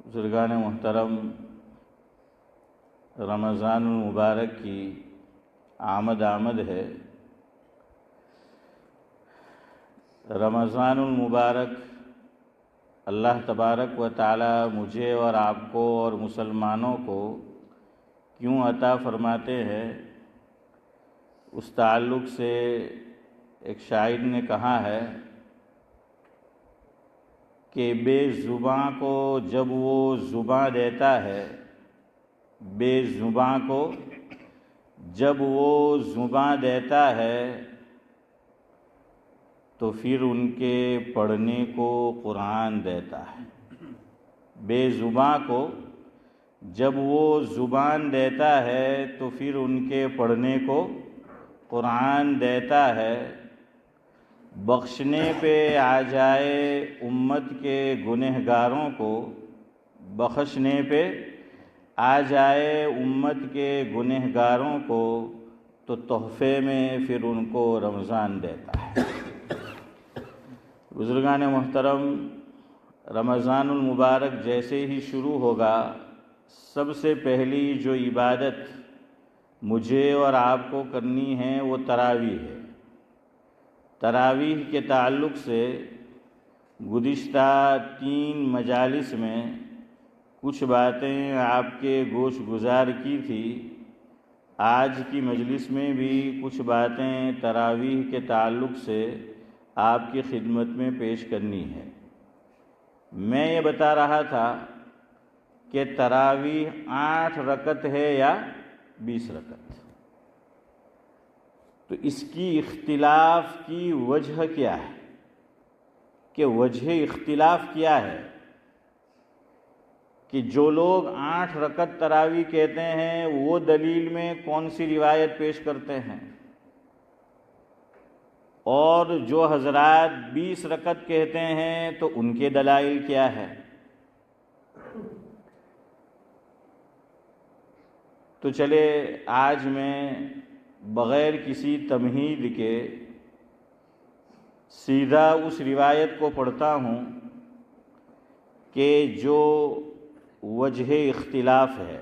بزرگان محترم، رمضان المبارک کی آمد ہے۔ رمضان المبارک اللہ تبارک و تعالی مجھے اور آپ کو اور مسلمانوں کو کیوں عطا فرماتے ہیں، اس تعلق سے ایک شاعر نے کہا ہے کہ بے زباں کو جب وہ زباں دیتا ہے، بے زباں کو جب وہ زباں دیتا ہے تو پھر ان کے پڑھنے کو قرآن دیتا ہے۔ بے زباں کو جب وہ زبان دیتا ہے تو پھر ان کے پڑھنے کو قرآن دیتا ہے۔ بخشنے پہ آ جائے امت کے گنہگاروں کو، بخشنے پہ آ جائے امت کے گنہگاروں کو تو تحفے میں پھر ان کو رمضان دیتا ہے۔ بزرگان محترم، رمضان المبارک جیسے ہی شروع ہوگا، سب سے پہلی جو عبادت مجھے اور آپ کو کرنی ہے وہ تراویح ہے۔ تراویح کے تعلق سے گزشتہ 3 مجالس میں کچھ باتیں آپ کے گوش گزار کی تھی۔ آج کی مجلس میں بھی کچھ باتیں تراویح کے تعلق سے آپ کی خدمت میں پیش کرنی ہے۔ میں یہ بتا رہا تھا کہ تراویح 8 رکعت ہے یا 20 رکعت، تو اس کی اختلاف کی وجہ کیا ہے، کہ وجہ اختلاف کیا ہے کہ جو لوگ 8 رکعت تراویح کہتے ہیں وہ دلیل میں کون سی روایت پیش کرتے ہیں، اور جو حضرات 20 رکعت کہتے ہیں تو ان کے دلائل کیا ہے۔ تو چلے آج میں بغیر کسی تمہید کے سیدھا اس روایت کو پڑھتا ہوں کہ جو وجہ اختلاف ہے۔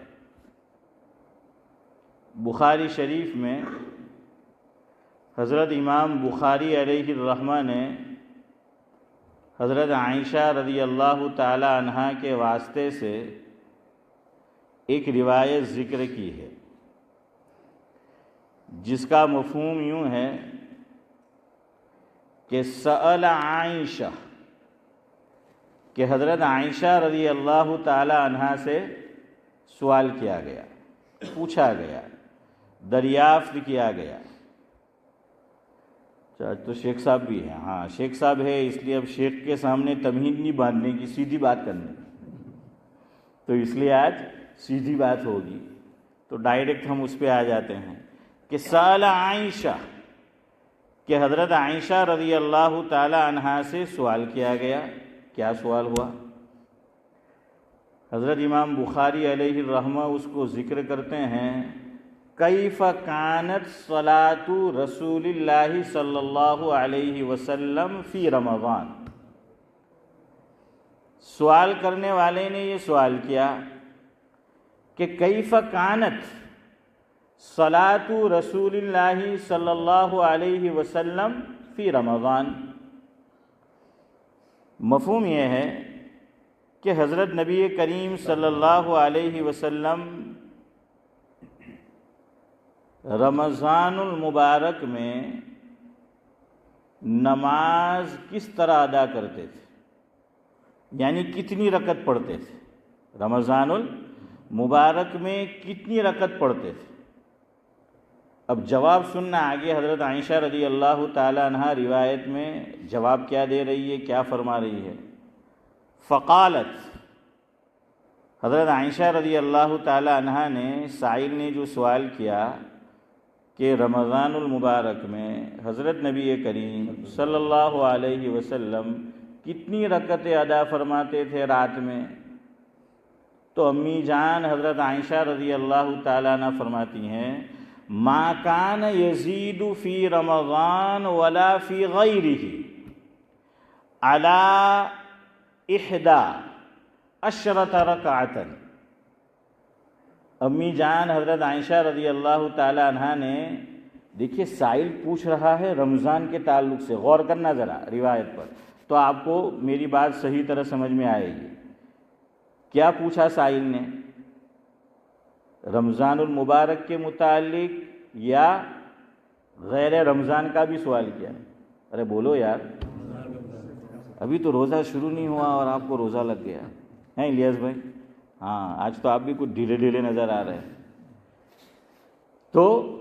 بخاری شریف میں حضرت امام بخاری علیہ الرحمہ نے حضرت عائشہ رضی اللہ تعالی عنہا کے واسطے سے ایک روایت ذکر کی ہے، جس کا مفہوم یوں ہے کہ سأل عائشہ، کہ حضرت عائشہ رضی اللہ تعالی عنہا سے سوال کیا گیا، پوچھا گیا، دریافت کیا گیا۔ تو شیخ صاحب بھی ہیں، ہاں شیخ صاحب ہے، اس لیے اب شیخ کے سامنے تمہید نہیں باندھنے کی، سیدھی بات کرنے کی، تو اس لیے آج سیدھی بات ہوگی، تو ڈائریکٹ ہم اس پہ آ جاتے ہیں کہ سأل عائشہ، کہ حضرت عائشہ رضی اللہ تعالی عنہا سے سوال کیا گیا۔ کیا سوال ہوا؟ حضرت امام بخاری علیہ الرحمہ اس کو ذکر کرتے ہیں، کیف کانت صلاۃ رسول اللہ صلی اللہ علیہ وسلم فی رمضان۔ سوال کرنے والے نے یہ سوال کیا کہ کیف کانت صلاۃ رسول اللہ صلی اللہ علیہ وسلم فی رمضان۔ مفہوم یہ ہے کہ حضرت نبی کریم صلی اللہ علیہ وسلم رمضان المبارک میں نماز کس طرح ادا کرتے تھے، یعنی کتنی رکعت پڑھتے تھے، رمضان المبارک میں کتنی رکعت پڑھتے تھے۔ اب جواب سننا آگے حضرت عائشہ رضی اللہ تعالی عنہ روایت میں جواب کیا دے رہی ہے، کیا فرما رہی ہے۔ فقالت، حضرت عائشہ رضی اللہ تعالی عنہ نے، سائل نے جو سوال کیا کہ رمضان المبارک میں حضرت نبی کریم صلی اللہ علیہ وسلم کتنی رکعتیں ادا فرماتے تھے رات میں، تو امی جان حضرت عائشہ رضی اللہ تعالی عنہ فرماتی ہیں، ما کان یزید فی رمضان ولا فی غیرہ علی 11 عشرۃ رکعۃ. امی جان حضرت عائشہ رضی اللہ تعالی عنہا نے، دیکھیے سائل پوچھ رہا ہے رمضان کے تعلق سے، غور کرنا ذرا روایت پر تو آپ کو میری بات صحیح طرح سمجھ میں آئے گی. کیا پوچھا سائل نے؟ رمضان المبارک کے متعلق یا غیر رمضان کا بھی سوال کیا؟ ارے بولو یار، ابھی تو روزہ شروع نہیں ہوا اور آپ کو روزہ لگ گیا ہے الیاس بھائی. ہاں آج تو آپ بھی کچھ ڈھیلے ڈھیلے نظر آ رہے ہیں. تو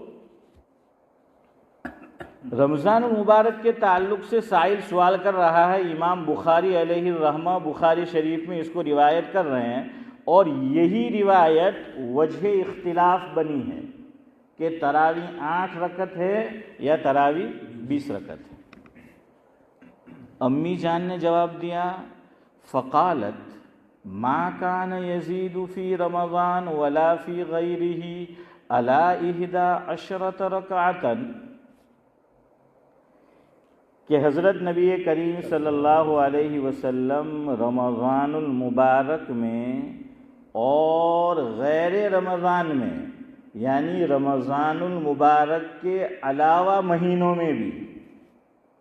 رمضان المبارک کے تعلق سے سائل سوال کر رہا ہے. امام بخاری علیہ الرحمہ بخاری شریف میں اس کو روایت کر رہے ہیں، اور یہی روایت وجہ اختلاف بنی ہے کہ تراویح 8 رکعت ہے یا تراویح 20 رکعت ہے. امی جان نے جواب دیا فقالت ما کان یزید فی رمضان ولا فی غیرہ علی 11 رکعۃ، کہ حضرت نبی کریم صلی اللہ علیہ وسلم رمضان المبارک میں اور غیر رمضان میں، یعنی رمضان المبارک کے علاوہ مہینوں میں بھی.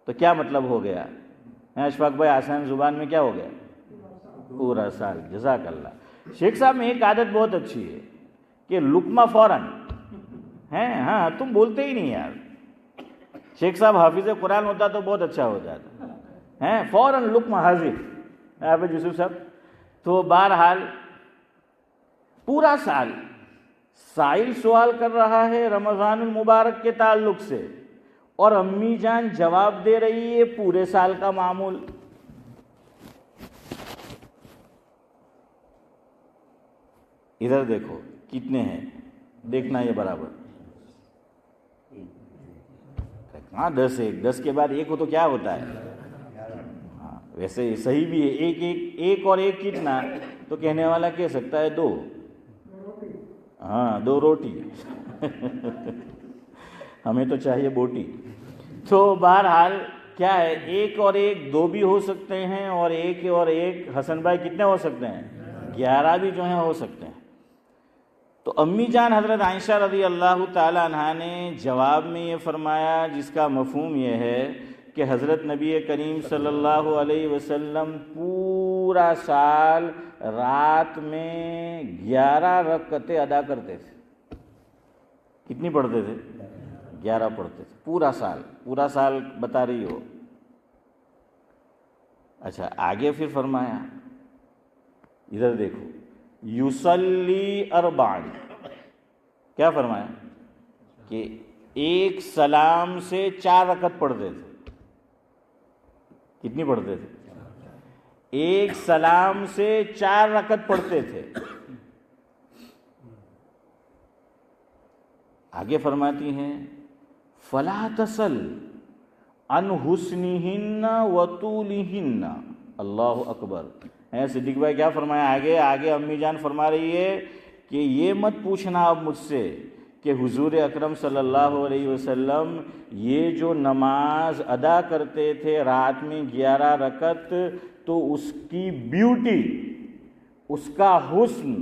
تو کیا مطلب ہو گیا؟ اشفاق بھائی آسان زبان میں کیا ہو گیا؟ پورا سال. جزاک اللہ. شیخ صاحب میں ایک عادت بہت اچھی ہے کہ لقمہ فوراً ہیں. ہاں تم بولتے ہی نہیں یار. شیخ صاحب حافظ قرآن ہوتا تو بہت اچھا ہو جاتا ہیں، فوراً لقمہ حاضر. حافظ یوسف صاحب. تو بہرحال پورا سال سائل سوال کر رہا ہے رمضان المبارک کے تعلق سے، اور امی جان جواب دے رہی ہے پورے سال کا معمول. ادھر دیکھو کتنے ہیں، دیکھنا یہ برابر. ہاں 10 ایک، 10 کے بعد ایک ہو تو کیا ہوتا ہے؟ ہاں ویسے صحیح بھی ہے. ایک اور ایک کتنا؟ تو کہنے والا کہہ سکتا ہے 2. ہاں 2 روٹی. ہمیں تو چاہیے بوٹی. تو بہرحال کیا ہے، ایک اور ایک 2 بھی ہو سکتے ہیں، اور ایک حسن بھائی کتنے ہو سکتے ہیں؟ 11 بھی جو ہیں ہو سکتے ہیں. تو امی جان حضرت عائشہ رضی اللہ تعالی عنہا نے جواب میں یہ فرمایا، جس کا مفہوم یہ ہے کہ حضرت نبی کریم صلی اللہ علیہ وسلم پورا سال رات میں 11 رکعتیں ادا کرتے تھے. کتنی پڑھتے تھے؟ 11 پڑھتے تھے پورا سال. پورا سال بتا رہی ہو. اچھا آگے پھر فرمایا، ادھر دیکھو، یصلی 4. کیا فرمایا؟ کہ ایک سلام سے 4 رکعت پڑھتے تھے. کتنی پڑھتے تھے؟ ایک سلام سے 4 رکعت پڑھتے تھے. آگے فرماتی ہیں فلا تسل عن حسنہن وطولہن. اللہ اکبر. صدیق بھائی کیا فرمایا آگے امی جان فرما رہی ہے کہ یہ مت پوچھنا اب مجھ سے کہ حضور اکرم صلی اللہ علیہ وسلم یہ جو نماز ادا کرتے تھے رات میں 11 رکعت، تو اس کی بیوٹی، اس کا حسن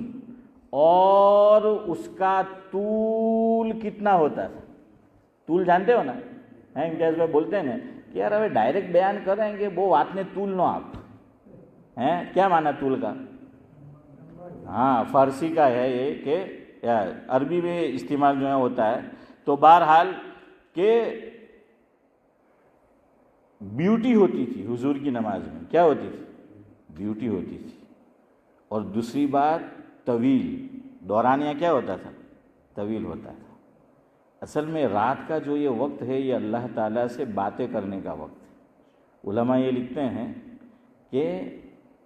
اور اس کا طول کتنا ہوتا تھا. طول جانتے ہو نا؟ امتیاز بھائی بولتے ہیں نا کہ یار ابھی ڈائریکٹ بیان کریں گے وہ بات نے طول نو آپ ہیں. کیا معنی طول کا؟ ہاں فارسی کا ہے یہ، کہ عربی میں استعمال جو ہے ہوتا ہے. تو بہرحال کہ بیوٹی ہوتی تھی حضور کی نماز میں. کیا ہوتی تھی؟ بیوٹی ہوتی تھی. اور دوسری بات طویل، دورانیہ کیا ہوتا تھا؟ طویل ہوتا تھا. اصل میں رات کا جو یہ وقت ہے یہ اللہ تعالیٰ سے باتیں کرنے کا وقت ہے. علماء یہ لکھتے ہیں کہ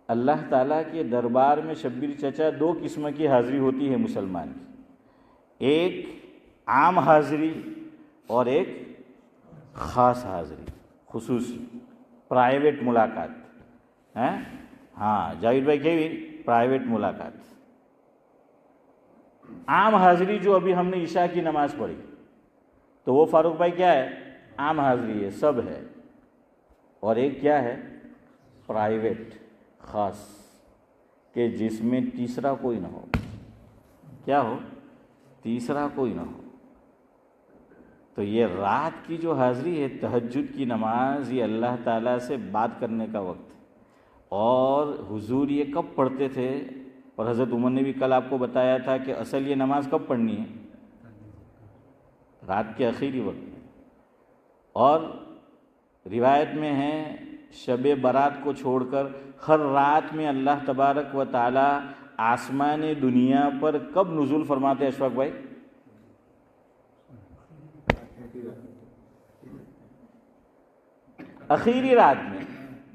اللہ تعالیٰ کے دربار میں شبیر چچا 2 قسم کی حاضری ہوتی ہے مسلمان کی. ایک عام حاضری اور ایک خاص حاضری، خصوصی پرائیویٹ ملاقات. ہاں جاوید بھائی کہی پرائیویٹ ملاقات. عام حاضری جو ابھی ہم نے عشاء کی نماز پڑھی تو وہ فاروق بھائی کیا ہے؟ عام حاضری ہے، سب ہے. اور ایک کیا ہے؟ پرائیویٹ، خاص. کہ جس میں تیسرا کوئی نہ ہو. کیا ہو؟ تیسرا کوئی نہ ہو. تو یہ رات کی جو حاضری ہے، تہجد کی نماز، یہ اللہ تعالیٰ سے بات کرنے کا وقت ہے. اور حضور یہ کب پڑھتے تھے؟ اور حضرت عمر نے بھی کل آپ کو بتایا تھا کہ اصل یہ نماز کب پڑھنی ہے؟ رات کے آخری وقت میں. اور روایت میں ہے شب برات کو چھوڑ کر ہر رات میں اللہ تبارک و تعالی آسمان دنیا پر کب نزول فرماتے ہیں اشفاق بھائی؟ آخری رات میں،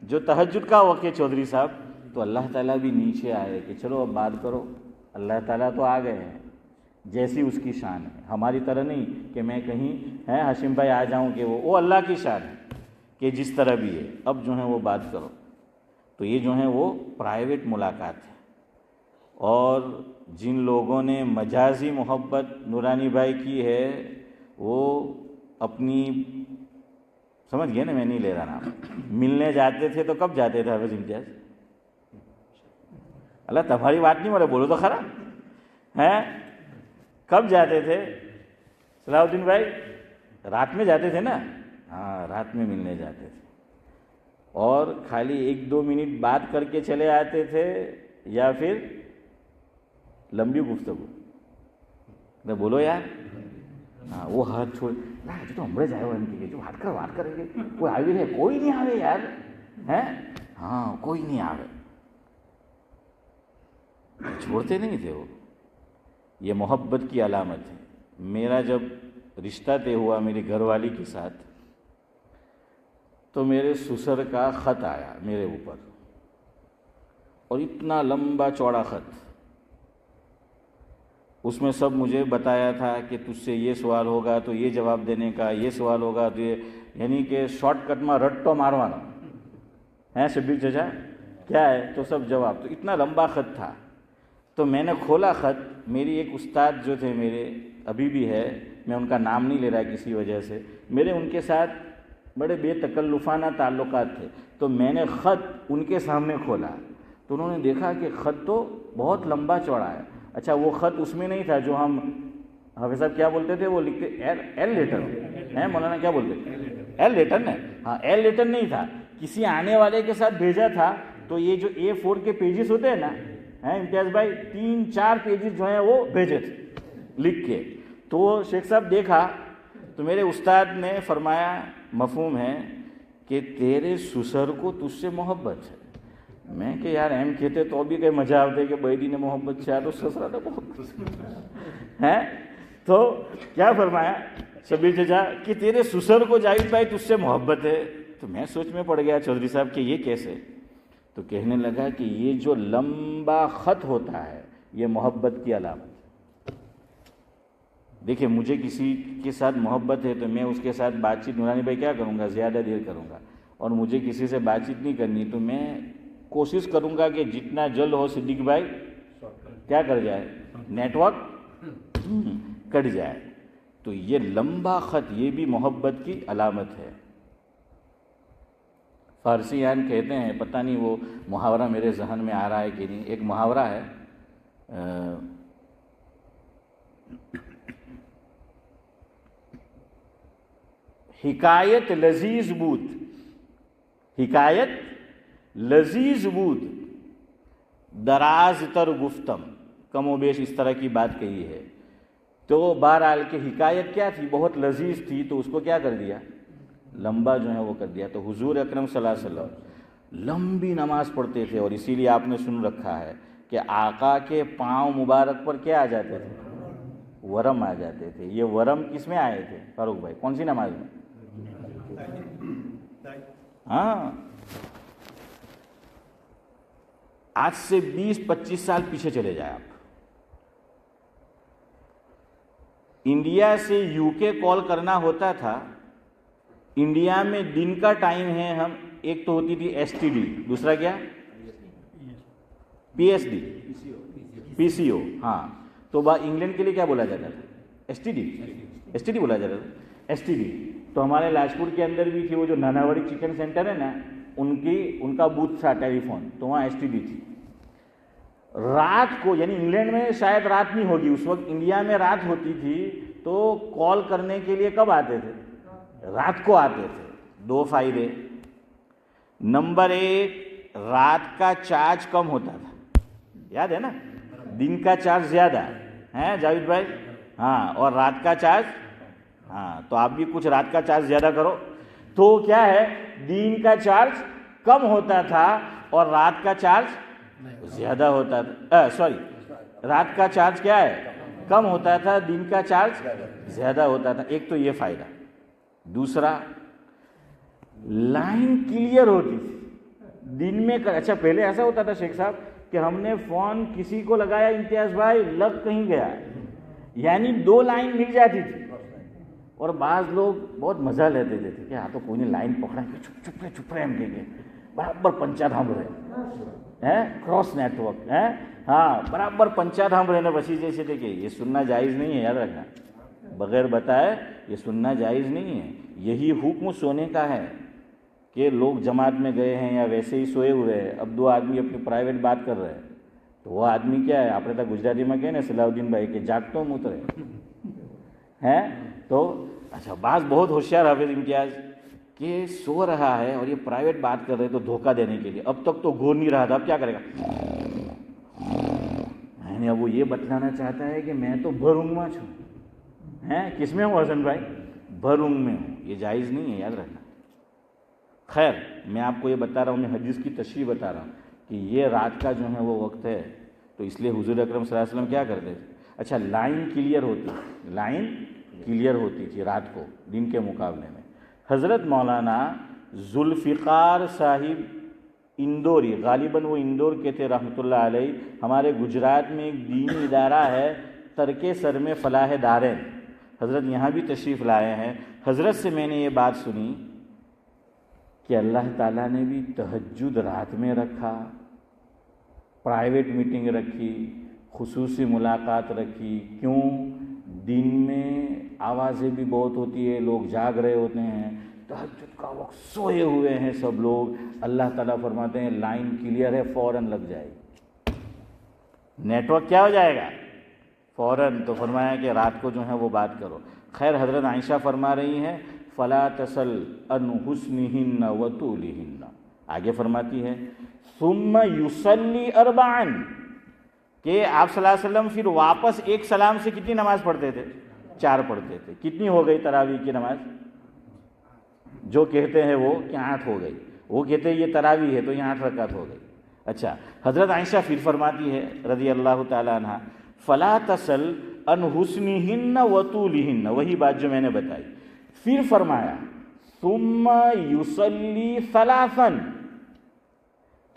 جو تہجد کا وقت ہے چودھری صاحب. تو اللہ تعالیٰ بھی نیچے آئے کہ چلو اب بات کرو. اللہ تعالیٰ تو آ گئے ہیں، جیسی اس کی شان ہے. ہماری طرح نہیں کہ میں کہیں ہے ہاشم بھائی آ جاؤں کہ وہ اللہ کی شان ہے کہ جس طرح بھی ہے اب جو ہے وہ بات کرو. تو یہ جو ہے وہ پرائیویٹ ملاقات ہے. اور جن لوگوں نے مجازی محبت نورانی بھائی کی ہے وہ اپنی سمجھ گئے نا، میں نہیں لے رہا نام. ملنے جاتے تھے تو کب جاتے تھے حافظ امتیاز؟ اللہ تمہاری بات نہیں، بولو تو خرا ہے. کب جاتے تھے صلاح الدین بھائی؟ رات میں جاتے تھے نا. ہاں، رات میں ملنے جاتے تھے. اور خالی 1-2 منٹ بات کر کے چلے آتے تھے یا پھر لمبی گفتگو. بولو یار. ہاں، وہ ہاتھ چھوڑ تو ہمرے جائے وہ جو ہاتھ کریں گے. کوئی آئی ہے؟ کوئی نہیں آوے یار. ہے ہاں، کوئی نہیں آوے. چھوڑتے نہیں تھے وہ. یہ محبت کی علامت ہے. میرا جب رشتہ طے ہوا میری گھر والی کے ساتھ تو میرے سسر کا خط آیا میرے اوپر، اور اتنا لمبا چوڑا خط. اس میں سب مجھے بتایا تھا کہ تجھ سے یہ سوال ہوگا تو یہ جواب دینے کا، یہ سوال ہوگا تو یہ، یعنی کہ شارٹ کٹ میں رٹو ماروانا ہے. شبیر چچا کیا ہے تو سب جواب. تو اتنا لمبا خط تھا. تو میں نے کھولا خط. میری ایک استاد جو تھے میرے، ابھی بھی ہے، میں ان کا نام نہیں لے رہا کسی وجہ سے، میرے ان کے ساتھ بڑے بے تکلفانہ تعلقات تھے. تو میں نے خط ان کے سامنے کھولا تو انہوں نے دیکھا کہ خط تو بہت لمبا چوڑا ہے. اچھا، وہ خط اس میں نہیں تھا جو ہم حافظ صاحب کیا بولتے تھے، وہ لکھتے ایل لیٹر ہیں. مولانا کیا بولتے؟ ایل لیٹر نا. ہاں، ایل لیٹر نہیں تھا، کسی آنے والے کے ساتھ بھیجا تھا. تو یہ جو A4 کے پیجز ہوتے ہیں نا، امتیاز بھائی 3-4 پیجز جو ہیں وہ بھیجے تھے لکھ کے. تو شیخ صاحب دیکھا تو میرے استاد نے فرمایا مفہوم ہے کہ تیرے سسر کو تجھ سے محبت ہے. میں کہ یار ایم کہتے تو بھی کہ مزہ آتے کہ بیٹی نے محبت سے تو سسرا تو محبت ہے. تو کیا فرمایا شبیر چچا کہ تیرے سسر کو جاوید بھائی تجھ سے محبت ہے. تو میں سوچ میں پڑ گیا چودھری صاحب کہ یہ کیسے. تو کہنے لگا کہ یہ جو لمبا خط ہوتا ہے یہ محبت کی علامت. دیکھیں، مجھے کسی کے ساتھ محبت ہے تو میں اس کے ساتھ بات چیت نورانی بھائی کیا کروں گا، زیادہ دیر کروں گا. اور مجھے کسی سے بات چیت نہیں کرنی تو میں کوشش کروں گا کہ جتنا جلد ہو صدیق بھائی کیا کر جائے، نیٹ ورک کٹ جائے. تو یہ لمبا خط یہ بھی محبت کی علامت ہے. فارسیان کہتے ہیں، پتہ نہیں وہ محاورہ میرے ذہن میں آ رہا ہے کہ نہیں. ایک محاورہ ہے، حکایت لذیذ بود، حکایت لذیذ بود دراز تر گفتم. کم و بیش اس طرح کی بات کہی ہے. تو بہرحال کہ حکایت کیا تھی، بہت لذیذ تھی، تو اس کو کیا کر دیا، لمبا جو ہے وہ کر دیا. تو حضور اکرم صلی اللہ علیہ وسلم لمبی نماز پڑھتے تھے. اور اسی لیے آپ نے سن رکھا ہے کہ آقا کے پاؤں مبارک پر کیا آ جاتے تھے، ورم آ جاتے تھے. یہ ورم کس میں آئے تھے فاروق بھائی، کون سی نماز میں؟ ہاں، آج سے 20-25 سال پیچھے چلے جائیں آپ. انڈیا سے یو کے کال کرنا ہوتا تھا. انڈیا میں دن کا ٹائم ہے، ہم ایک تو ہوتی تھی STD، دوسرا کیا PSD PCO. ہاں، تو انگلینڈ کے لیے کیا بولا جاتا تھا، STD بولا جاتا تھا. STD تو ہمارے لاجپور کے اندر بھی تھی. وہ جو ناناوڑی چکن سینٹر ہے نا، ان کا بوتھ تھا ٹیلی فون، تو وہاں STD تھی. رات کو، یعنی انگلینڈ میں شاید رات نہیں ہوگی اس وقت، انڈیا میں رات ہوتی تھی، تو کال کرنے کے لیے کب آتے تھے؟ رات کو آتے تھے۔ دو فائدے، نمبر ایک، رات کا چارج کم ہوتا تھا، یاد ہے نا، دن کا چارج زیادہ ہے جاوید بھائی، ہاں، اور رات کا چارج، ہاں، تو آپ بھی کچھ رات کا چارج زیادہ کرو، تو کیا ہے، دن کا چارج کم ہوتا تھا اور رات کا چارج زیادہ ہوتا تھا، رات کا چارج کیا ہے، کم ہوتا تھا، دن کا چارج زیادہ ہوتا تھا۔ ایک تو یہ فائدہ۔ دوسرا، لائن کلیئر ہوتی تھی دن میں۔ اچھا پہلے ایسا ہوتا تھا شیخ صاحب کہ ہم نے فون کسی کو لگایا، امتیاز بھائی لگ کہیں گیا، یعنی دو لائن مل جاتی تھی، اور بعض لوگ بہت مزہ لیتے تھے کہ ہاں تو کوئی نہیں لائن پکڑا کہ چپ رہے ہم کہیں گے، برابر پنچا دھام رہے، کراس نیٹ ورک، ہاں برابر پنچا دھام رہنے بسی جیسے دیکھیں، یہ سننا جائز نہیں ہے، یاد رکھنا، بغیر بتائے یہ سننا جائز نہیں ہے۔ یہی حکم سونے کا ہے کہ لوگ جماعت میں گئے ہیں یا ویسے ہی سوئے ہوئے ہیں، اب دو آدمی اپنی پرائیویٹ بات کر رہے ہیں، تو وہ آدمی کیا ہے، آپ نے گجراتی میں کہے نا صلاح الدین بھائی کہ جاگتو مترے ہیں، تو اچھا بعض بہت ہوشیار حافظ امتیاز کہ سو رہا ہے اور یہ پرائیویٹ بات کر رہے تو دھوکہ دینے کے لیے، اب تک تو گور نہیں رہا تھا، اب کیا کرے گا، یعنی اب وہ یہ بتلانا چاہتا ہے کہ میں تو بھر اونگ میں چھوں، کس میں ہوں حسن بھائی، بھر اونگ میں ہوں، یہ جائز نہیں ہے، یاد رکھنا۔ خیر میں آپ کو یہ بتا رہا ہوں، میں حدیث کی تشریح بتا رہا ہوں کہ یہ رات کا جو ہے وہ وقت ہے، تو اس لیے حضور اکرم صلی اللہ علیہ وسلم کیا کرتے تھے، اچھا لائن کلیئر ہوتی تھی رات کو دن کے مقابلے میں۔ حضرت مولانا ذوالفقار صاحب اندوری، غالباً وہ اندور کے تھے رحمۃ اللہ علیہ، ہمارے گجرات میں ایک دینی ادارہ ہے ترک سر میں فلاح دارین، حضرت یہاں بھی تشریف لائے ہیں۔ حضرت سے میں نے یہ بات سنی کہ اللہ تعالیٰ نے بھی تہجد رات میں رکھا، پرائیویٹ میٹنگ رکھی، خصوصی ملاقات رکھی، کیوں؟ دن میں آوازیں بھی بہت ہوتی ہے، لوگ جاگ رہے ہوتے ہیں، تہجد کا وقت سوئے ہوئے ہیں سب لوگ، اللہ تعالیٰ فرماتے ہیں لائن کلیئر ہے، فوراً لگ جائے گی، نیٹ ورک کیا ہو جائے گا فوراً، تو فرمایا کہ رات کو جو ہے وہ بات کرو۔ خیر حضرت عائشہ فرما رہی ہیں فلا تسل ان حسنہن وطولہن، آگے فرماتی ہے ثم یصلی اربعا، کہ آپ صلی اللہ علیہ وسلم پھر واپس ایک سلام سے کتنی نماز پڑھتے تھے؟ 4 پڑھتے تھے۔ کتنی ہو گئی تراویح کی نماز؟ جو کہتے ہیں وہ کہ 8 ہو گئی، وہ کہتے ہیں یہ تراویح ہے تو یہ 8 رکعت ہو گئی۔ اچھا حضرت عائشہ پھر فرماتی ہے رضی اللہ تعالی عنہ فلا تسل ان حسنہن وطولہن، وہی بات جو میں نے بتائی۔ پھر فرمایا ثم یصلی ثلاثا،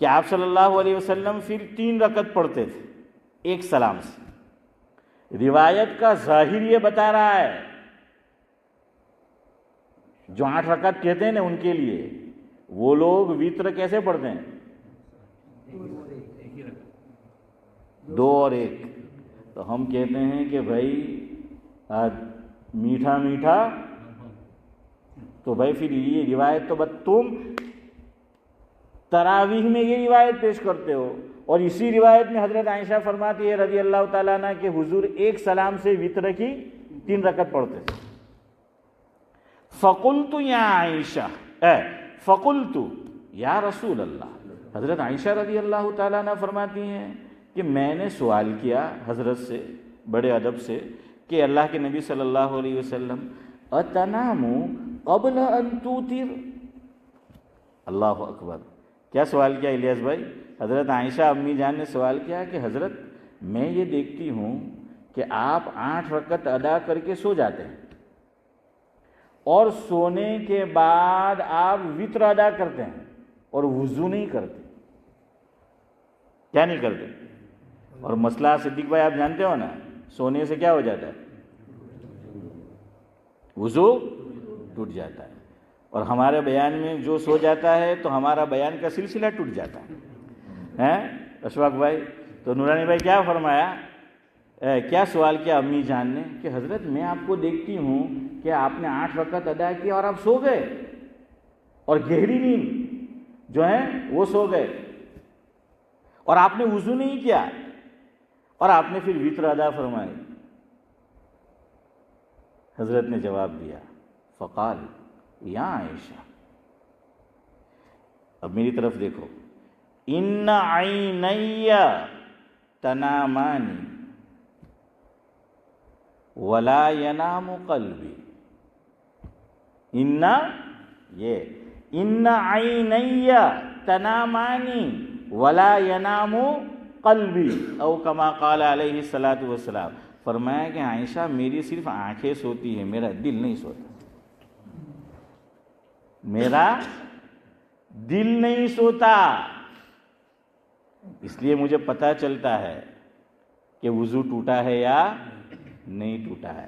کہ آپ صلی اللہ علیہ وسلم پھر 3 رکعت پڑھتے تھے ایک سلام سے۔ روایت کا ظاہر یہ بتا رہا ہے، جو 8 رکعت کہتے ہیں نا ان کے لیے، وہ لوگ وتر کیسے پڑھتے ہیں؟ 2 اور 1، تو ہم کہتے ہیں کہ بھائی میٹھا میٹھا، تو بھائی پھر یہ روایت تو تم تراویح میں یہ روایت پیش کرتے ہو، اور اسی روایت میں حضرت عائشہ فرماتی ہے رضی اللہ تعالیٰ عنہ کہ حضور ایک سلام سے وتر کی 3 رکعت پڑھتے تھے۔ فقلت یا عائشہ، فقلت یا رسول اللہ، حضرت عائشہ رضی اللہ تعالیٰ عنہ فرماتی ہیں کہ میں نے سوال کیا حضرت سے بڑے ادب سے کہ اللہ کے نبی صلی اللہ علیہ وسلم اتنام قبل ان توتر، اللہ اکبر، کیا سوال کیا الیاس بھائی؟ حضرت عائشہ امی جان نے سوال کیا کہ حضرت میں یہ دیکھتی ہوں کہ آپ 8 رکعت ادا کر کے سو جاتے ہیں، اور سونے کے بعد آپ وتر ادا کرتے ہیں اور وضو نہیں کرتے، کیا نہیں کرتے؟ اور مسئلہ صدیق بھائی آپ جانتے ہو نا، سونے سے کیا ہو جاتا ہے؟ وضو ٹوٹ جاتا ہے، اور ہمارے بیان میں جو سو جاتا ہے تو ہمارا بیان کا سلسلہ ٹوٹ جاتا ہے، اشفاق بھائی؟ تو نورانی بھائی کیا فرمایا، کیا سوال کیا امی جان نے کہ حضرت میں آپ کو دیکھتی ہوں کہ آپ نے 8 رکعت ادا کیا اور آپ سو گئے، اور گہری نیند جو ہے وہ سو گئے، اور آپ نے وضو نہیں کیا، اور آپ نے پھر وطر ادا فرمائی. حضرت نے جواب دیا فقال یا عائشہ، اب میری طرف دیکھو، ان عینی تنامانی ولا ینام قلبی. ان عینی تنامانی ولا ینام قلبی، او کما قال علیہ الصلاۃ والسلام. فرمایا کہ عائشہ میری صرف آنکھیں سوتی ہیں، میرا دل نہیں سوتا. میرا دل نہیں سوتا. اس لیے مجھے پتہ چلتا ہے کہ وضو ٹوٹا ہے یا نہیں ٹوٹا ہے.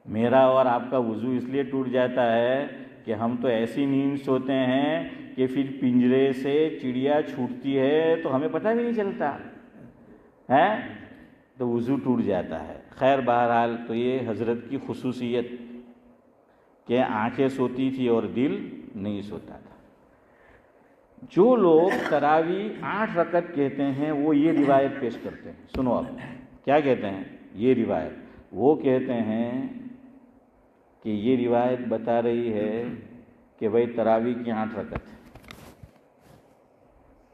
میرا اور آپ کا وضو اس لیے ٹوٹ جاتا ہے کہ ہم تو ایسی نیند سوتے ہیں کہ پھر پنجرے سے چڑیا چھوٹتی ہے تو ہمیں پتہ بھی نہیں چلتا ہے، تو وضو ٹوٹ جاتا ہے. خیر بہرحال تو یہ حضرت کی خصوصیت کہ آنکھیں سوتی تھی اور دل نہیں سوتا تھا. جو لوگ تراویح 8 رکعت کہتے ہیں وہ یہ روایت پیش کرتے ہیں. سنو آپ کیا کہتے ہیں. یہ روایت وہ کہتے ہیں کہ یہ روایت بتا رہی ہے کہ بھائی تراویح کی 8 رکعت.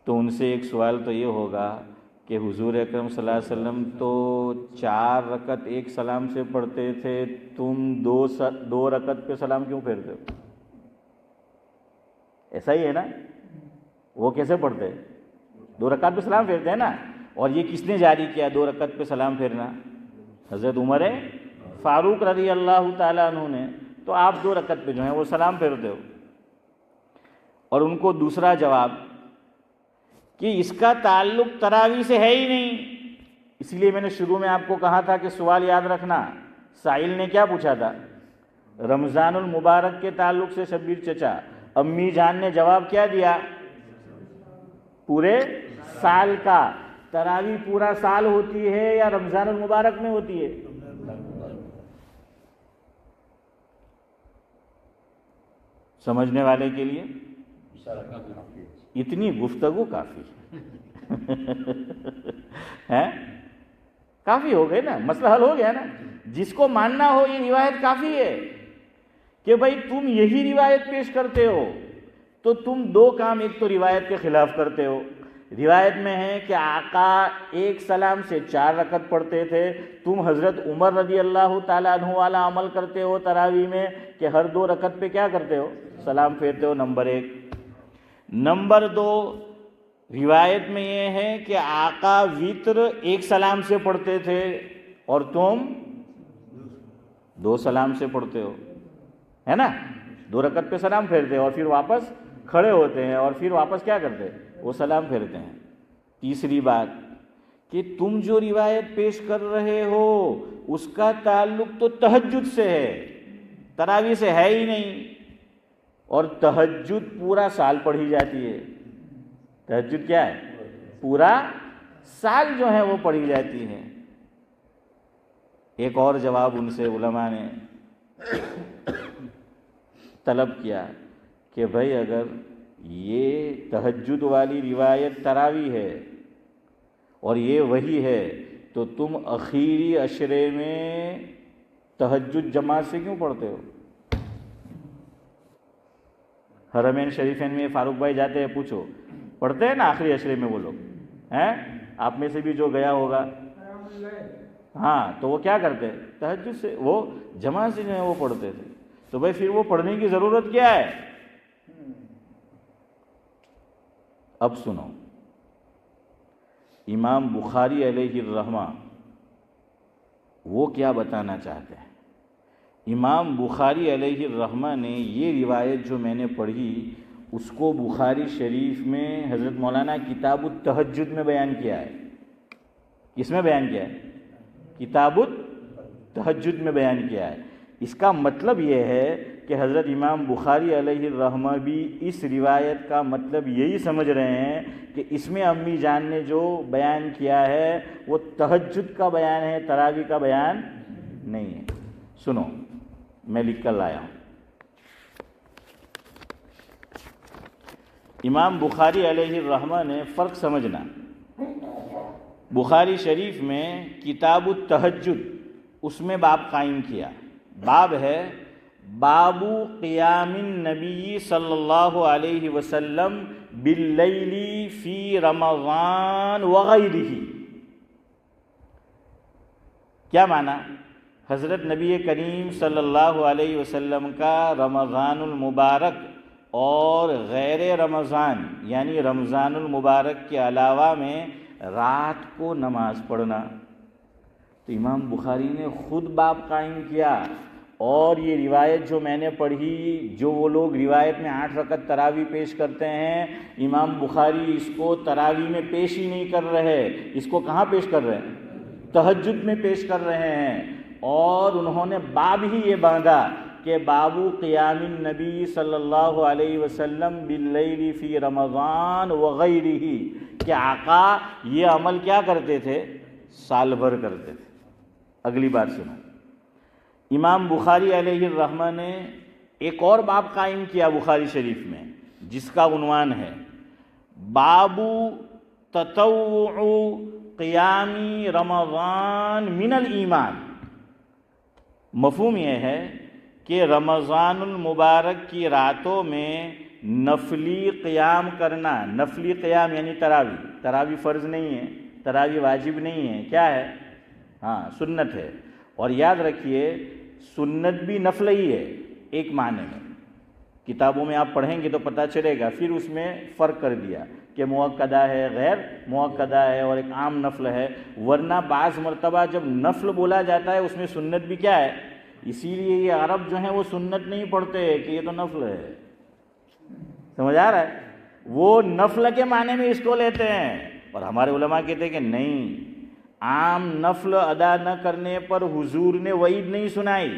تو ان سے ایک سوال تو یہ ہوگا کہ حضور اکرم صلی اللہ علیہ وسلم تو 4 رکعت ایک سلام سے پڑھتے تھے، تم 2 رکعت پہ سلام کیوں پھیرتے ہو؟ ایسا ہی ہے نا. وہ کیسے پڑھتے؟ 2 رکعت پہ سلام پھیرتے ہیں نا. اور یہ کس نے جاری کیا 2 رکعت پہ سلام پھیرنا؟ حضرت عمر فاروق رضی اللہ تعالیٰ عنہ نے. تو آپ 2 رکعت پہ جو ہیں وہ سلام پھیرتے ہو. اور ان کو دوسرا جواب کہ اس کا تعلق تراویح سے ہے ہی نہیں. اس لیے میں نے شروع میں آپ کو کہا تھا کہ سوال یاد رکھنا. سائل نے کیا پوچھا تھا؟ رمضان المبارک کے تعلق سے شبیر چچا. امی جان نے جواب کیا دیا؟ پورے سال کا. تراویح پورا سال ہوتی ہے یا رمضان المبارک میں ہوتی ہے؟ سمجھنے والے کے لیے اتنی گفتگو کافی ہے. کافی ہو گئے نا، مسئلہ حل ہو گیا نا. جس کو ماننا ہو یہ روایت کافی ہے کہ بھائی تم یہی روایت پیش کرتے ہو تو تم 2 کام. ایک تو روایت کے خلاف کرتے ہو. روایت میں ہے کہ آقا ایک سلام سے 4 رکعت پڑھتے تھے، تم حضرت عمر رضی اللہ تعالیٰ عنہ والا عمل کرتے ہو تراویح میں کہ ہر 2 رکعت پہ کیا کرتے ہو؟ سلام پھیرتے ہو. نمبر 1. نمبر 2، روایت میں یہ ہے کہ آقا وطر ایک سلام سے پڑھتے تھے اور تم 2 سلام سے پڑھتے ہو، ہے نا. 2 رکعت پہ سلام پھیرتے اور پھر واپس کھڑے ہوتے ہیں اور پھر واپس کیا کرتے؟ وہ سلام پھیرتے ہیں. تیسری بات کہ تم جو روایت پیش کر رہے ہو اس کا تعلق تو تہجد سے ہے، تراویح سے ہے ہی نہیں. اور تہجد پورا سال پڑھی جاتی ہے. تہجد کیا ہے؟ پورا سال جو ہے وہ پڑھی جاتی ہے. ایک اور جواب ان سے علماء نے طلب کیا کہ بھائی اگر یہ تہجد والی روایت تراویح ہے اور یہ وہی ہے تو تم اخیری عشرے میں تہجد جماعت سے کیوں پڑھتے ہو؟ حرمین شریفین میں فاروق بھائی جاتے ہیں، پوچھو پڑھتے ہیں نا آخری عشرے میں وہ لوگ ہیں؟ آپ میں سے بھی جو گیا ہوگا ہاں، تو وہ کیا کرتے ہیں؟ تہجد سے وہ جماعت سے جو ہے وہ پڑھتے تھے. تو بھائی پھر وہ پڑھنے کی ضرورت کیا ہے؟ اب سنو، امام بخاری علیہ الرحمہ وہ کیا بتانا چاہتے ہیں. امام بخاری علیہ الرحمہ نے یہ روایت جو میں نے پڑھی اس کو بخاری شریف میں حضرت مولانا کتاب التہجد میں بیان کیا ہے. کس میں بیان کیا ہے؟ کتاب التہجد میں بیان کیا ہے. اس کا مطلب یہ ہے کہ حضرت امام بخاری علیہ الرحمہ بھی اس روایت کا مطلب یہی سمجھ رہے ہیں کہ اس میں امی جان نے جو بیان کیا ہے وہ تہجد کا بیان ہے، تراویح کا بیان نہیں ہے. سنو میں لکھ کر لایا ہوں. امام بخاری علیہ الرحمہ نے فرق سمجھنا، بخاری شریف میں کتاب التہجد اس میں باب قائم کیا. باب ہے باب قیام النبی صلی اللہ علیہ وسلم باللیل فی رمضان وغیرہ. کیا معنی؟ حضرت نبی کریم صلی اللہ علیہ وسلم کا رمضان المبارک اور غیر رمضان یعنی رمضان المبارک کے علاوہ میں رات کو نماز پڑھنا. تو امام بخاری نے خود باب قائم کیا. اور یہ روایت جو میں نے پڑھی، جو وہ لوگ روایت میں 8 رکعت تراویح پیش کرتے ہیں، امام بخاری اس کو تراویح میں پیش ہی نہیں کر رہے، اس کو کہاں پیش کر رہے ہیں؟ تہجد میں پیش کر رہے ہیں. اور انہوں نے باب ہی یہ باندھا کہ باب قیام النبی صلی اللہ علیہ وسلم باللیل فی رمضان وغیرہ، کہ آقا یہ عمل کیا کرتے تھے؟ سال بھر کرتے تھے. اگلی بات سنو. امام بخاری علیہ الرحمہ نے ایک اور باب قائم کیا بخاری شریف میں جس کا عنوان ہے باب تطوع قیام رمضان من الایمان. مفہوم یہ ہے کہ رمضان المبارک کی راتوں میں نفلی قیام کرنا. نفلی قیام یعنی تراویح فرض نہیں ہے، تراویح واجب نہیں ہے، کیا ہے؟ ہاں سنت ہے. اور یاد رکھیے سنت بھی نفل ہی ہے ایک معنی میں. کتابوں میں آپ پڑھیں گے تو پتہ چلے گا. پھر اس میں فرق کر دیا کہ موقدہ ہے، غیر موقدہ ہے، اور ایک عام نفل ہے. ورنہ بعض مرتبہ جب نفل بولا جاتا ہے اس میں سنت بھی کیا ہے. اسی لیے یہ عرب جو ہیں وہ سنت نہیں پڑھتے کہ یہ تو نفل ہے. سمجھ آ رہا ہے؟ وہ نفل کے معنی میں اس کو لیتے ہیں. اور ہمارے علماء کہتے ہیں کہ نہیں، عام نفل ادا نہ کرنے پر حضور نے وعید نہیں سنائی،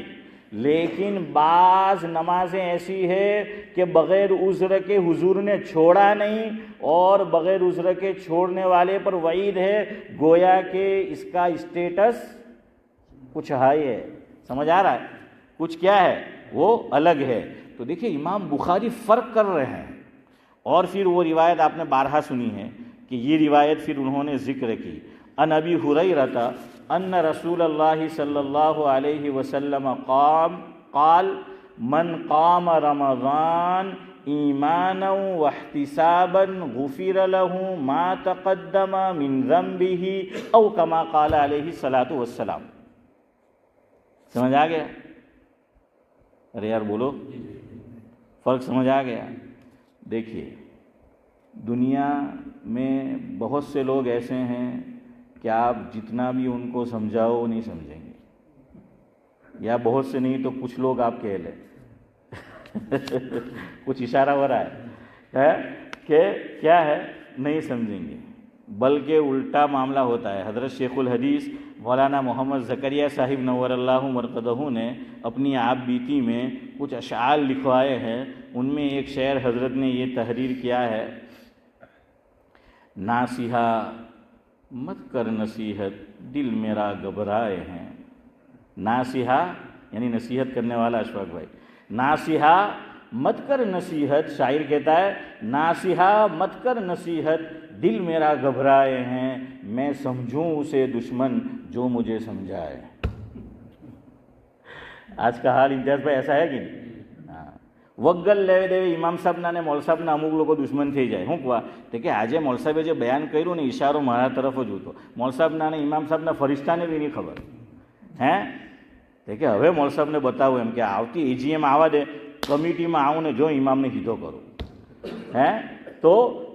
لیکن بعض نمازیں ایسی ہے کہ بغیر عذر کے حضور نے چھوڑا نہیں، اور بغیر عذر کے چھوڑنے والے پر وعید ہے، گویا کہ اس کا اسٹیٹس کچھ ہائی ہے. سمجھ آ رہا ہے؟ کچھ کیا ہے وہ الگ ہے. تو دیکھیں امام بخاری فرق کر رہے ہیں. اور پھر وہ روایت آپ نے بارہا سنی ہے کہ یہ روایت پھر انہوں نے ذکر کی. ان ابی ہریرہ ان رسول اللہ صلی اللہ علیہ وسلم قال من قام رمضان ایمانا واحتسابا غفر له ما تقدم من ذنبه او کما قال علیہ الصلاۃ والسلام. سمجھ آ گیا؟ ارے یار بولو، فرق سمجھ آ گیا؟ دیکھیے دنیا میں بہت سے لوگ ایسے ہیں کہ آپ جتنا بھی ان کو سمجھاؤ وہ نہیں سمجھیں گے، یا بہت سے نہیں تو کچھ لوگ آپ کہہ لیں کچھ اشارہ ہو رہا ہے کہ کیا ہے، نہیں سمجھیں گے. بلکہ الٹا معاملہ ہوتا ہے. حضرت شیخ الحدیث مولانا محمد زکریا صاحب نور اللہ مرقدہ نے اپنی آپ بیتی میں کچھ اشعار لکھوائے ہیں. ان میں ایک شعر حضرت نے یہ تحریر کیا ہے: ناصحہ مت کر نصیحت دل میرا گھبرائے ہیں. ناصحہ یعنی نصیحت کرنے والا اشفاق بھائی. ناصحہ مت کر نصیحت، شاعر کہتا ہے ناصحہ مت کر نصیحت دل میرا گھبرائے ہیں، میں سمجھوں اسے دشمن جو مجھے سمجھائے. آج کا حال امتیاز بھائی ایسا ہے کہ نہیں؟ વગલ લેવે દેવે ઇમામ સાહેબના ને મોલ સાહેબના અમુક લોકો દુશ્મન થઈ જાય. શું કહેવા તો કે આજે મોલ સાહેબે જે બયાન કર્યું ને ઇશારો મારા તરફ જ હતો. મોલ સાહેબના ને ઇમામ સાહેબના ફરિશ્તાને બી નહીં ખબર હે તો કે હવે મોલ સાહેબને બતાવું એમ કે આવતી એજીએમ આવવા દે, કમિટીમાં આવું ને જો ઇમામને સીધો કરું. હે તો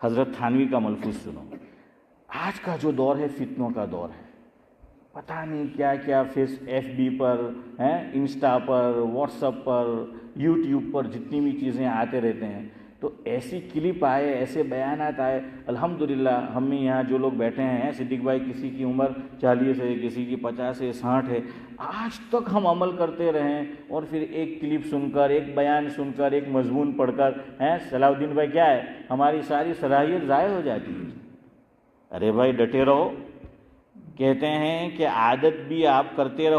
حضرت تھانوی کا ملفوظ سنو. آج کا جو دور ہے فتنوں کا دور ہے. پتہ نہیں کیا کیا ایف بی پر ہیں، انسٹا پر، واٹس ایپ پر، یوٹیوب پر جتنی بھی چیزیں آتے رہتے ہیں. تو ایسی کلپ آئے، ایسے بیانات آئے. الحمدللہ ہم میں یہاں جو لوگ بیٹھے ہیں، صدیق بھائی کسی کی عمر 40 ہے، کسی کی 50 ہے، 60 ہے، آج تک ہم عمل کرتے رہیں. اور پھر ایک کلپ سن کر، ایک بیان سن کر، ایک مضمون پڑھ کر ہیں صلاح الدین بھائی کیا ہے ہماری ساری صلاحیت ضائع ہو جاتی ہے. ارے بھائی ڈٹے رہو. کہتے ہیں کہ عادت بھی آپ کرتے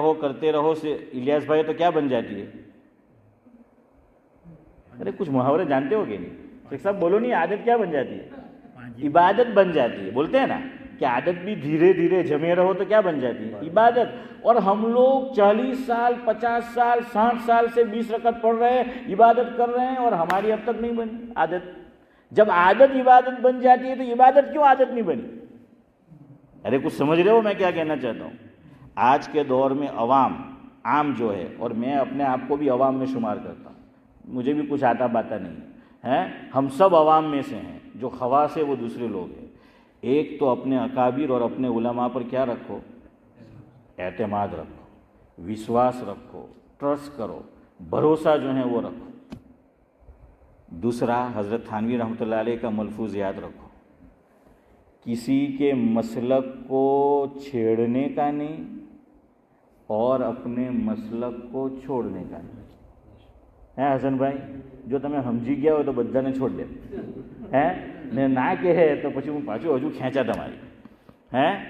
رہو سے الیاس بھائی تو کیا بن جاتی ہے؟ ارے کچھ محاورے جانتے ہو کہ نہیں؟ شیخ صاحب بولو نہیں، عادت کیا بن جاتی ہے؟ عبادت بن جاتی ہے. بولتے ہیں نا کہ عادت بھی دھیرے دھیرے جمے رہو تو کیا بن جاتی ہے؟ عبادت. اور ہم لوگ 40 سال 50 سال 60 سال سے 20 رکعت پڑھ رہے ہیں، عبادت کر رہے ہیں، اور ہماری اب تک نہیں بنی عادت. جب عادت عبادت بن جاتی ہے تو عبادت کیوں عادت نہیں بنی؟ ارے کچھ سمجھ رہے ہو میں کیا کہنا چاہتا ہوں؟ آج کے دور میں عام جو ہے، اور میں اپنے آپ کو بھی عوام میں شمار کرتا ہوں، مجھے بھی کچھ آتا باتا نہیں ہے، ہم سب عوام میں سے ہیں. جو خواص ہے وہ دوسرے لوگ ہیں. ایک تو اپنے اکابر اور اپنے علماء پر کیا رکھو؟ اعتماد رکھو، وشواس رکھو، ٹرسٹ کرو، بھروسہ جو ہے وہ رکھو. دوسرا حضرت تھانوی رحمۃ اللہ علیہ کا ملفوظ یاد رکھو، کسی کے مسلک کو چھیڑنے کا نہیں اور اپنے مسلک کو چھوڑنے کا نہیں. ہے حسن بھائی؟ جو تمہیں સમજી ગયા હોય તો બધાને છોડ દે, હે ને ના કહે તો પછી હું પાછું હજુ ખેંચા તમારી. હે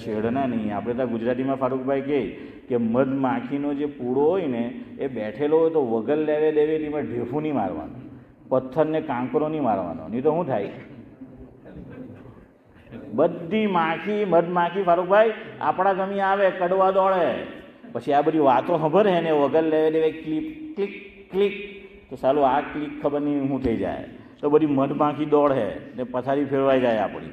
છેડના નહીં. આપણે ત્યાં ગુજરાતીમાં ફારૂકભાઈ કહે કે મધમાખીનો જે પૂળો હોય ને એ બેઠેલો હોય તો વગર લેવે એમાં ઢેફું નહીં મારવાનું, પથ્થરને કાંકરો નહીં મારવાનો, નહીં તો શું થાય? બધી મધમાખી ફારૂકભાઈ આપણા ગમી આવે, કડવા દોડે, પછી આ બધી વાતો ખબર હે ને વગર લેવે ક્લિક ક્લિક ક્લિક, તો સાલું આ ક્લિક ખબર નહીં શું થઈ જાય, તો બધી મધમાખી દોડે ને પથારી ફેરવાઈ જાય આપણી.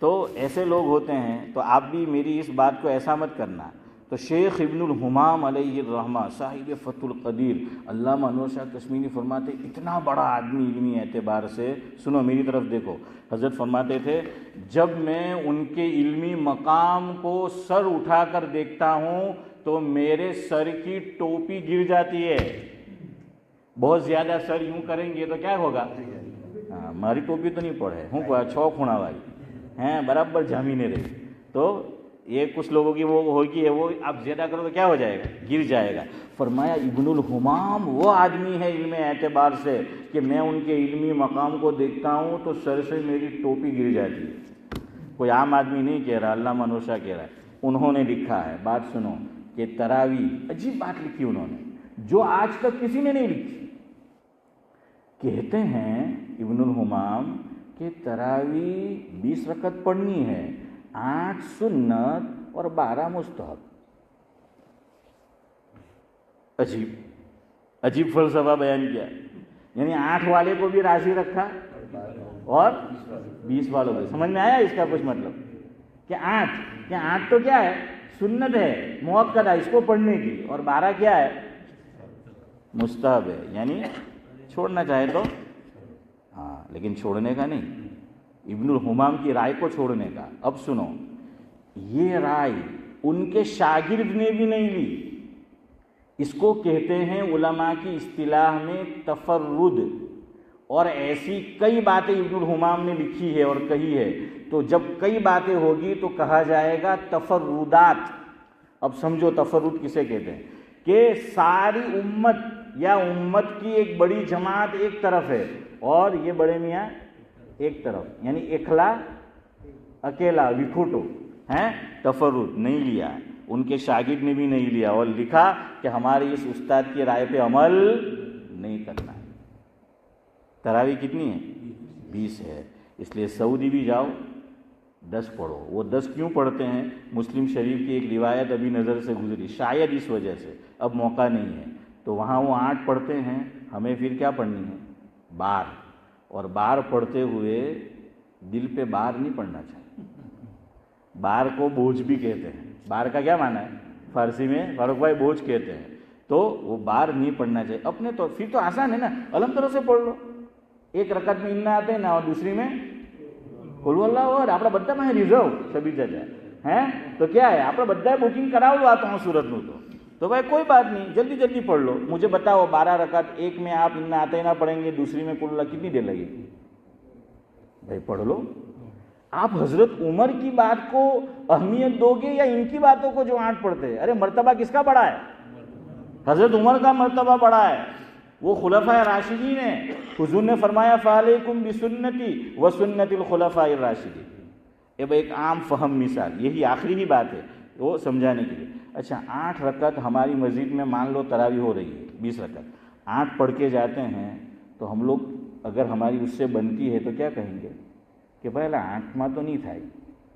تو ایسے لوگ ہوتے ہیں، تو آپ بھی میری اس بات کو ایسا مت کرنا. تو شیخ ابن الحمام علیہ الرحمہ صاحب فتح القدیر علامہ انور شاہ کشمیری فرماتے اتنا بڑا آدمی علمی اعتبار سے، سنو میری طرف دیکھو، حضرت فرماتے تھے جب میں ان کے علمی مقام کو سر اٹھا کر دیکھتا ہوں تو میرے سر کی ٹوپی گر جاتی ہے. بہت زیادہ سر یوں کریں گے تو کیا ہوگا؟ ہماری ٹوپی تو نہیں پڑے ہوں کوئی چھو کھونا والی ہیں برابر جامین رہی. تو یہ کچھ لوگوں کی وہ ہوگی، وہ آپ زیادہ کرو تو کیا ہو جائے گا؟ گر جائے گا. فرمایا ابن الحمام وہ آدمی ہے علم اعتبار سے کہ میں ان کے علمی مقام کو دیکھتا ہوں تو سر سے میری ٹوپی گر جاتی ہے. کوئی عام آدمی نہیں کہہ رہا، علامہ انور شاہ کہہ رہا ہے. انہوں نے لکھا ہے، بات سنو، کہ تراویح، عجیب بات لکھی انہوں نے جو آج تک کسی نے نہیں لکھی. کہتے ہیں ابن الحمام کہ تراویح 20 رکعت پڑھنی ہے، 8 سنت اور 12 مستحب. عجیب فلسفہ بیان کیا. یعنی 8 والے کو بھی راضی رکھا اور 20 والوں کو. سمجھ میں آیا اس کا کچھ مطلب؟ کہ 8 تو کیا ہے؟ سنت ہے مؤکدہ اس کو پڑھنے کی، اور 12 کیا ہے؟ مستحب ہے. یعنی چھوڑنا چاہے تو ہاں، لیکن چھوڑنے کا نہیں، ابن الحمام کی رائے کو چھوڑنے کا. اب سنو، یہ رائے ان کے شاگرد نے بھی نہیں لی. اس کو کہتے ہیں علماء کی اصطلاح میں تفرد. اور ایسی کئی باتیں ابن الحمام نے لکھی ہے اور کہی ہے، تو جب کئی باتیں ہوگی تو کہا جائے گا تفردات. اب سمجھو تفرد کسے کہتے ہیں؟ کہ ساری امت یا امت کی ایک بڑی جماعت ایک طرف ہے اور یہ بڑے میاں ایک طرف، یعنی اکھلا اکیلا وکھوٹو ہیں. تفرد نہیں لیا، ان کے شاگرد نے بھی نہیں لیا، اور لکھا کہ ہمارے اس استاد کی رائے پہ عمل نہیں کرنا ہے. تراویح کتنی ہے؟ 20 ہے. اس لیے سعودی بھی جاؤ 10 پڑھو. وہ 10 کیوں پڑھتے ہیں؟ مسلم شریف کی ایک روایت ابھی نظر سے گزری، شاید اس وجہ سے، اب موقع نہیں ہے. تو وہاں وہ 8 پڑھتے ہیں، ہمیں پھر کیا پڑھنی ہے؟ 12. اور 12 پڑھتے ہوئے دل پہ بار نہیں پڑنا چاہیے. بار کو بوجھ بھی کہتے ہیں. بار کا کیا معنی ہے فارسی میں؟ فاروق بھائی بوجھ کہتے ہیں. تو وہ بار نہیں پڑھنا چاہیے اپنے. تو پھر تو آسان ہے نا، الحمد للہ سے پڑھ لو. ایک رکعت میں اننا آتے ہیں نا، اور دوسری میں قل هو اللہ احد. آپ بدا میں ریزرو سبھی جگہ ہیں، تو کیا ہے آپ بدا بکنگ کراؤ لو آتا ہوں صورت میں. تو بھائی کوئی بات نہیں، جلدی جلدی پڑھ لو. مجھے بتاؤ 12 رکعت، ایک میں آپ اننا آتے ہی نہ پڑھیں گے، دوسری میں قل اللہ، کتنی دیر لگے گی؟ بھائی پڑھ لو. آپ حضرت عمر کی بات کو اہمیت دو گے یا ان کی باتوں کو جو 8 پڑھتے ہیں؟ ارے مرتبہ کس کا بڑا ہے؟ حضرت عمر کا مرتبہ بڑا ہے. وہ خلفائے راشدین ہیں. حضور نے فرمایا فعلیکم بسنتی وسنت الخلفاء الراشدین. اب ایک عام فہم مثال، یہی آخری ہی بات ہے وہ سمجھانے کے لیے. اچھا 8 رکعت ہماری مسجد میں مان لو تراویح ہو رہی ہے 20 رکعت، 8 پڑھ کے جاتے ہیں، تو ہم لوگ اگر ہماری اس سے بنتی ہے تو کیا کہیں گے کہ پہلا 8 માં તો નહીં થાય،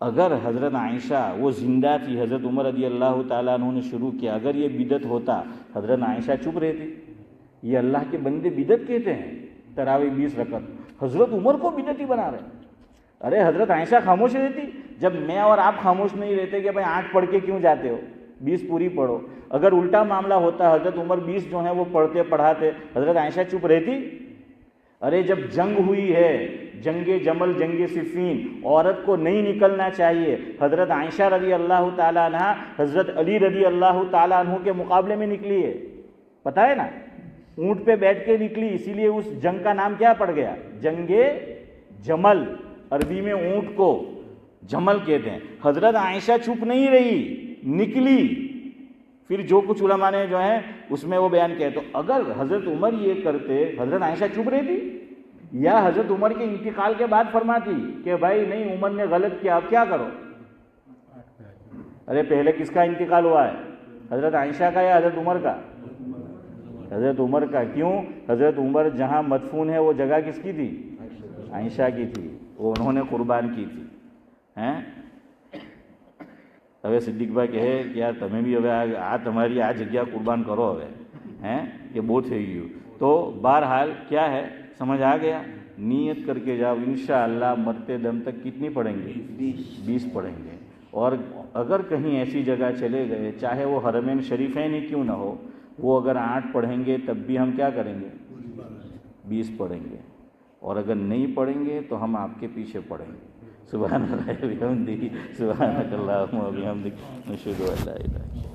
اگر حضرت عائشہ وہ زندہ تھی، حضرت عمر رضی اللہ تعالیٰ عنہ نے شروع کیا، اگر یہ بدعت ہوتا حضرت عائشہ چپ رہتی؟ یہ اللہ کے بندے بدعت کہتے ہیں تراویح 20 رکعت، حضرت عمر کو بدعتی بنا رہے ہیں. ارے حضرت عائشہ خاموش رہتی جب میں اور آپ خاموش نہیں رہتے کہ بھائی 8 پڑھ کے کیوں جاتے ہو، 20 پوری پڑھو. اگر الٹا معاملہ ہوتا، حضرت عمر 20 جو ہیں وہ پڑھتے پڑھاتے، حضرت عائشہ چپ رہتی؟ ارے جب جنگ ہوئی ہے، جنگ جمل، جنگ صفین، عورت کو نہیں نکلنا چاہیے، حضرت عائشہ رضی اللہ تعالیٰ عنہ حضرت علی رضی اللہ تعالیٰ عنہ کے مقابلے میں نکلی ہے. پتہ ہے نا، اونٹ پہ بیٹھ کے نکلی، اسی لیے اس جنگ کا نام کیا پڑ گیا؟ جنگ جمل. عربی میں اونٹ کو جمل کہتے ہیں. حضرت عائشہ چپ نہیں رہی، نکلی. پھر جو کچھ علماء نے جو ہے اس میں وہ بیان کیا. تو اگر حضرت عمر یہ کرتے، حضرت عائشہ چپ رہتی یا حضرت عمر کے انتقال کے بعد فرماتی کہ بھائی نہیں عمر نے غلط کیا، اب کیا کرو؟ ارے پہلے کس کا انتقال ہوا ہے؟ حضرت عائشہ کا یا حضرت عمر کا؟ حضرت عمر کا. کیوں؟ حضرت عمر جہاں مدفون ہے وہ جگہ کس کی تھی؟ عائشہ کی تھی، وہ انہوں نے قربان کی تھی. ہیں હવે સિદ્દીક ભાઈ કહે કે યાર તમે બી હવે આ તમારી આ જગ્યા કુરબાન કરો હવે, હે કે બહુ થઈ ગયું. તો બહરહાલ કયા હે سمجھ آ گیا؟ نیت کر کے جاؤ انشاءاللہ مرتے دم تک کتنی پڑھیں گے؟ 20 پڑھیں گے. اور اگر کہیں ایسی جگہ چلے گئے چاہے وہ حرمین شریفین ہی کیوں نہ ہو، وہ اگر 8 پڑھیں گے تب بھی ہم کیا کریں گے؟ 20 پڑھیں گے. اور اگر نہیں پڑھیں گے تو ہم آپ کے پیچھے پڑھیں گے. سبحان اللہ و بحمدہ، سبحانک اللہم و بحمدک، نشہد ان لا الہ الا انت.